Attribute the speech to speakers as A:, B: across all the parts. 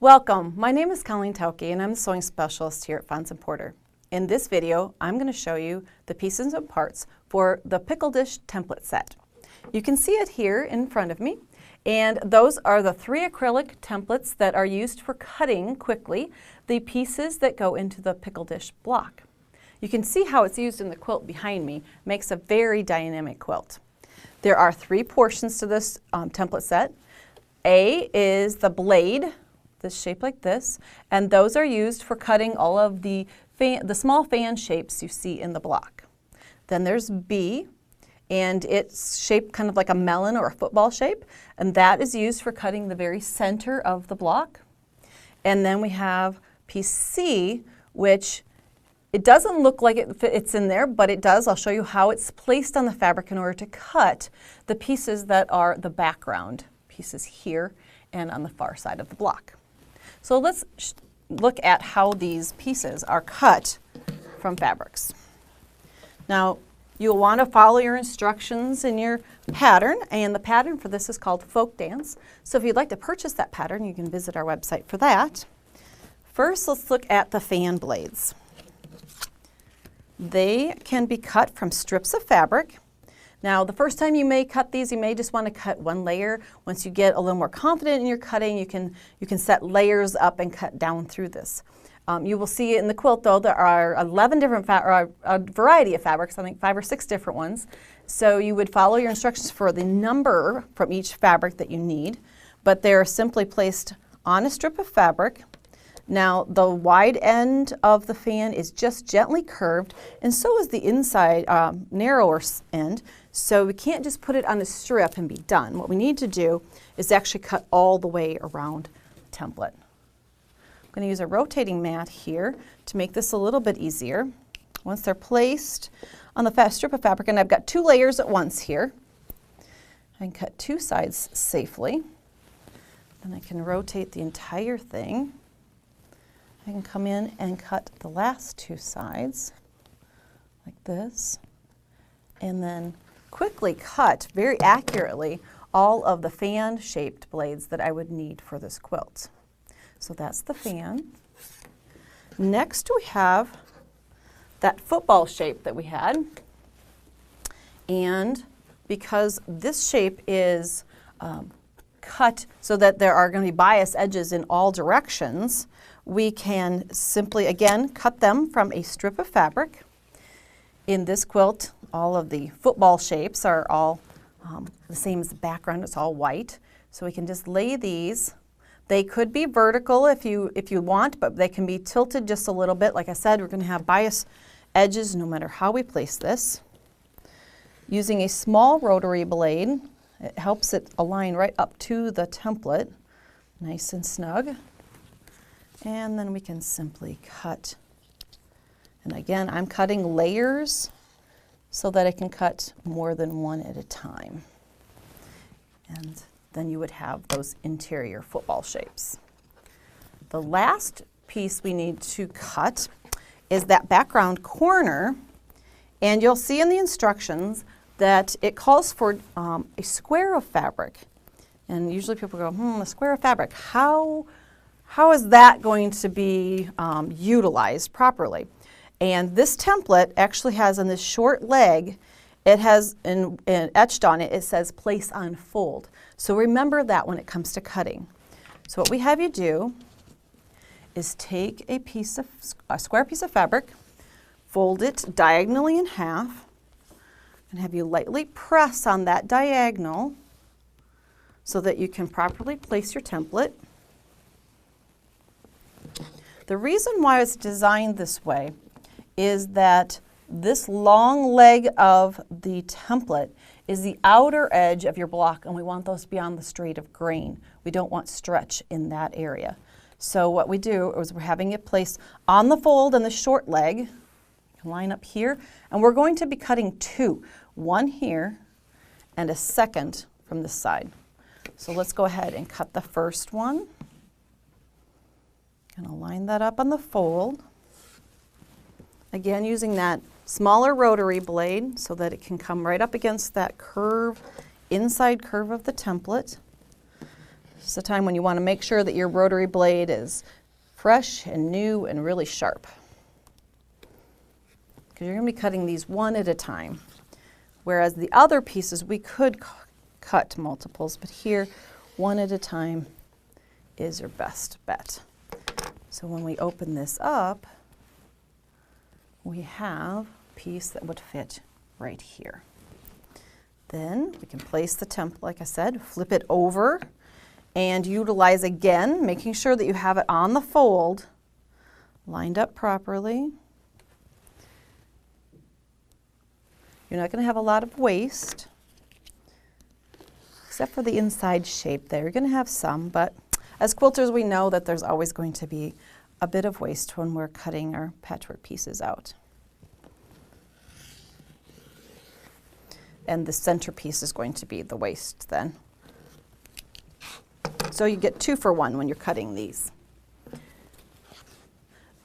A: Welcome, my name is Colleen Tauke and I'm the sewing specialist here at Fons & Porter. In this video, I'm going to show you the pieces and parts for the Pickle Dish template set. You can see it here in front of me, and those are the 3 acrylic templates that are used for cutting quickly the pieces that go into the Pickle Dish block. You can see how it's used in the quilt behind me. Makes a very dynamic quilt. There are 3 portions to this template set. A is the blade, this shape like this, and those are used for cutting all of the small fan shapes you see in the block. Then there's B, and it's shaped kind of like a melon or a football shape, and that is used for cutting the very center of the block. And then we have piece C, which it doesn't look like it's in there, but it does. I'll show you how it's placed on the fabric in order to cut the pieces that are the background pieces here and on the far side of the block. So let's look at how these pieces are cut from fabrics. Now, you'll want to follow your instructions in your pattern, and the pattern for this is called Folk Dance. So if you'd like to purchase that pattern, you can visit our website for that. First, let's look at the fan blades. They can be cut from strips of fabric. Now, the first time you may cut these, you may just want to cut one layer. Once you get a little more confident in your cutting, you can set layers up and cut down through this. You will see in the quilt, though, there are 11 different a variety of fabrics, I think 5 or 6 different ones. So you would follow your instructions for the number from each fabric that you need, but they're simply placed on a strip of fabric. Now, the wide end of the fan is just gently curved, and so is the inside narrower end. So we can't just put it on a strip and be done. What we need to do is actually cut all the way around the template. I'm going to use a rotating mat here to make this a little bit easier. Once they're placed on the strip of fabric, and I've got 2 layers at once here, I can cut 2 sides safely. Then I can rotate the entire thing. I can come in and cut the last 2 sides like this, and then quickly cut very accurately all of the fan-shaped blades that I would need for this quilt. So that's the fan. Next we have that football shape that we had, and because this shape is cut so that there are going to be bias edges in all directions, we can simply, again, cut them from a strip of fabric. In this quilt, all of the football shapes are all the same as the background. It's all white. So we can just lay these. They could be vertical if you want, but they can be tilted just a little bit. Like I said, we're going to have bias edges no matter how we place this. Using a small rotary blade, it helps it align right up to the template, nice and snug. And then we can simply cut. And again, I'm cutting layers so that I can cut more than one at a time. And then you would have those interior football shapes. The last piece we need to cut is that background corner. And you'll see in the instructions that it calls for a square of fabric. And usually people go, a square of fabric. How is that going to be utilized properly? And this template actually has on this short leg, it has etched on it, it says place on fold. So remember that when it comes to cutting. So what we have you do is take a square piece of fabric, fold it diagonally in half, and have you lightly press on that diagonal so that you can properly place your template. The reason why it's designed this way is that this long leg of the template is the outer edge of your block, and we want those to be on the straight of grain. We don't want stretch in that area. So what we do is we're having it placed on the fold and the short leg, line up here, and we're going to be cutting 2, one here and a second from this side. So let's go ahead and cut the first one. Gonna line that up on the fold. Again, using that smaller rotary blade so that it can come right up against that curve, inside curve of the template. It's a time when you want to make sure that your rotary blade is fresh and new and really sharp. Because you're going to be cutting these one at a time. Whereas the other pieces, we could cut multiples, but here, one at a time is your best bet. So when we open this up, we have a piece that would fit right here. Then we can place the template, like I said, flip it over and utilize again, making sure that you have it on the fold, lined up properly. You're not going to have a lot of waste, except for the inside shape there. You're going to have some, but as quilters we know that there's always going to be a bit of waste when we're cutting our patchwork pieces out. And the centerpiece is going to be the waste then. So you get 2 for 1 when you're cutting these.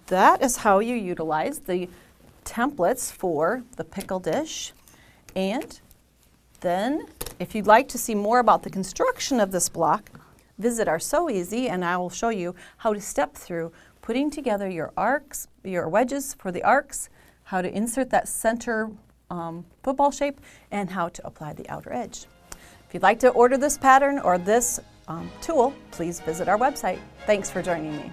A: That is how you utilize the templates for the pickle dish. And then if you'd like to see more about the construction of this block, visit our Sew Easy and I will show you how to step through putting together your arcs, your wedges for the arcs, how to insert that center football shape, and how to apply the outer edge. If you'd like to order this pattern or this tool, please visit our website. Thanks for joining me.